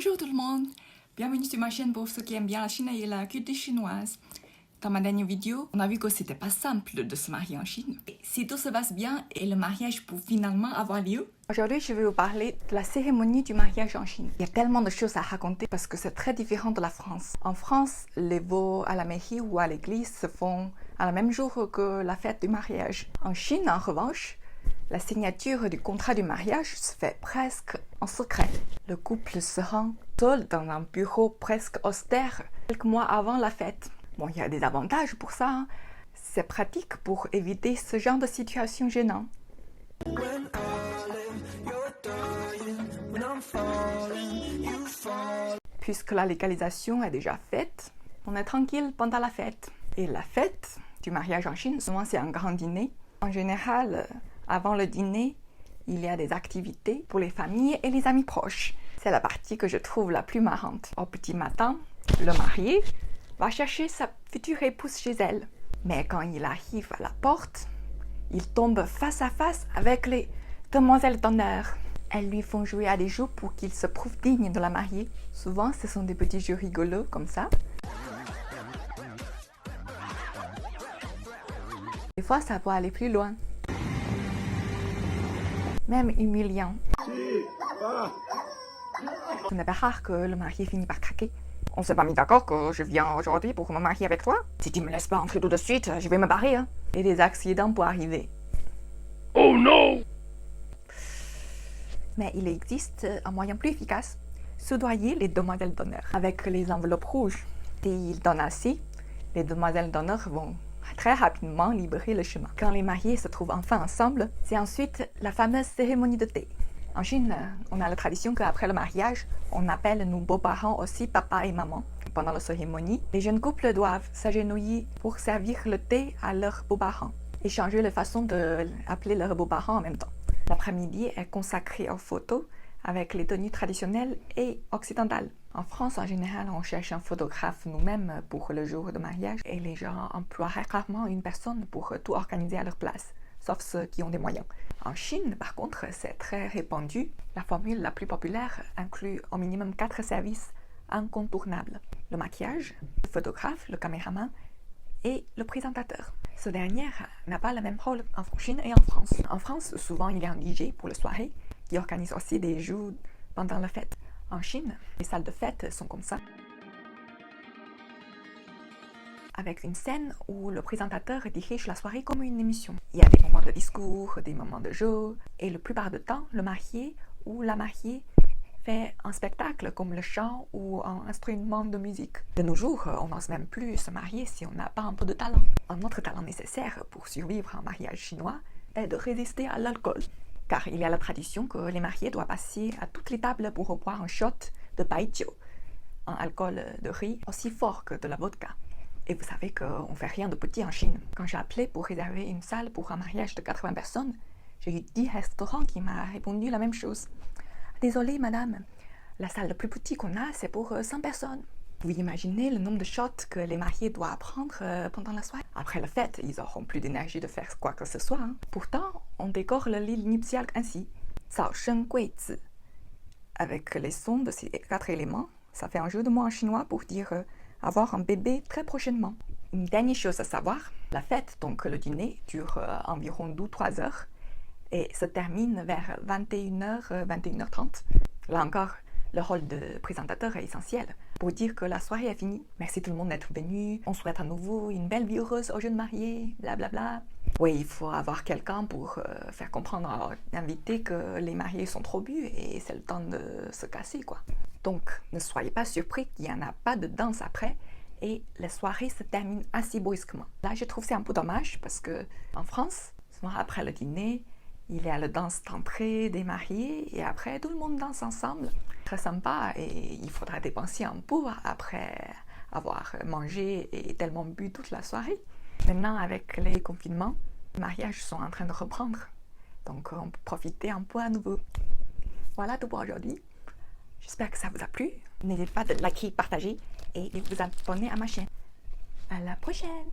Bonjour tout le monde, bienvenue sur ma chaîne pour ceux qui aiment bien la Chine et la culture chinoise. Dans ma dernière vidéo, on a vu que c'était pas simple de se marier en Chine. Et si tout se passe bien et le mariage peut finalement avoir lieu. Aujourd'hui, je vais vous parler de la cérémonie du mariage en Chine. Il y a tellement de choses à raconter parce que c'est très différent de la France. En France, les vœux à la mairie ou à l'église se font à la même jour que la fête du mariage. En Chine, en revanche, la signature du contrat du mariage se fait presque en secret. Le couple se rend seul dans un bureau presque austère quelques mois avant la fête. Bon, il y a des avantages pour ça, hein. C'est pratique pour éviter ce genre de situation gênante. Puisque la légalisation est déjà faite, on est tranquille pendant la fête. Et la fête du mariage en Chine, souvent c'est un grand dîner. En général, avant le dîner, il y a des activités pour les familles et les amis proches. C'est la partie que je trouve la plus marrante. Au petit matin, le marié va chercher sa future épouse chez elle. Mais quand il arrive à la porte, il tombe face à face avec les demoiselles d'honneur. Elles lui font jouer à des jeux pour qu'il se prouve digne de la marier. Souvent, ce sont des petits jeux rigolos comme ça. Des fois, ça peut aller plus loin. Même humiliant. Ce n'est pas rare que le marié finit par craquer. On s'est pas mis d'accord que je viens aujourd'hui pour me marier avec toi. Si tu me laisses pas entrer tout de suite, je vais me barrer. Hein. Et des accidents peuvent arriver. Oh non! Mais il existe un moyen plus efficace. Soudoyer les demoiselles d'honneur avec les enveloppes rouges. S'ils donnent assez, les demoiselles d'honneur vont très rapidement libérer le chemin. Quand les mariés se trouvent enfin ensemble, c'est ensuite la fameuse cérémonie de thé. En Chine, on a la tradition qu'après le mariage, on appelle nos beaux-parents aussi papa et maman. Pendant la cérémonie, les jeunes couples doivent s'agenouiller pour servir le thé à leurs beaux-parents et changer la façon d'appeler leurs beaux-parents en même temps. L'après-midi est consacré aux photos avec les tenues traditionnelles et occidentales. En France, en général, on cherche un photographe nous-mêmes pour le jour de mariage et les gens emploient rarement une personne pour tout organiser à leur place, sauf ceux qui ont des moyens. En Chine, par contre, c'est très répandu. La formule la plus populaire inclut au minimum 4 services incontournables. Le maquillage, le photographe, le caméraman et le présentateur. Ce dernier n'a pas le même rôle en Chine et en France. En France, souvent, il y a un DJ pour la soirée qui organise aussi des jeux pendant la fête. En Chine, les salles de fête sont comme ça, avec une scène où le présentateur dirige la soirée comme une émission. Il y a des moments de discours, des moments de jeu, et la plupart du temps, le marié ou la mariée fait un spectacle comme le chant ou un instrument de musique. De nos jours, on n'ose même plus se marier si on n'a pas un peu de talent. Un autre talent nécessaire pour survivre à un mariage chinois est de résister à l'alcool. Car il y a la tradition que les mariés doivent passer à toutes les tables pour boire un shot de baijiu, un alcool de riz aussi fort que de la vodka. Et vous savez qu'on ne fait rien de petit en Chine. Quand j'ai appelé pour réserver une salle pour un mariage de 80 personnes, j'ai eu 10 restaurants qui m'ont répondu la même chose. Désolée madame, la salle la plus petite qu'on a, c'est pour 100 personnes. Vous imaginez le nombre de shots que les mariés doivent prendre pendant la soirée? Après la fête, ils n'auront plus d'énergie de faire quoi que ce soit. Hein. Pourtant, on décore le lit nuptial ainsi. Zao Sheng Gui Zi. Avec les sons de ces 4 éléments, ça fait un jeu de mots en chinois pour dire avoir un bébé très prochainement. Une dernière chose à savoir, la fête, donc le dîner, dure environ 2-3 heures et se termine vers 21h, 21h30. Là encore, le rôle de présentateur est essentiel pour dire que la soirée est finie. Merci tout le monde d'être venu. On souhaite à nouveau une belle vie heureuse aux jeunes mariés, blablabla. Oui, il faut avoir quelqu'un pour faire comprendre à l'invité que les mariés sont trop bu et c'est le temps de se casser, quoi. Donc, ne soyez pas surpris qu'il n'y en a pas de danse après et la soirée se termine assez brusquement. Là, je trouve que c'est un peu dommage parce que en France, souvent après le dîner, il y a la danse d'entrée des mariés et après tout le monde danse ensemble. Très sympa et il faudra dépenser un peu après avoir mangé et tellement bu toute la soirée. Maintenant, avec les confinements, les mariages sont en train de reprendre. Donc, on peut profiter un peu à nouveau. Voilà tout pour aujourd'hui. J'espère que ça vous a plu. N'hésitez pas de liker, partager et de vous abonner à ma chaîne. À la prochaine!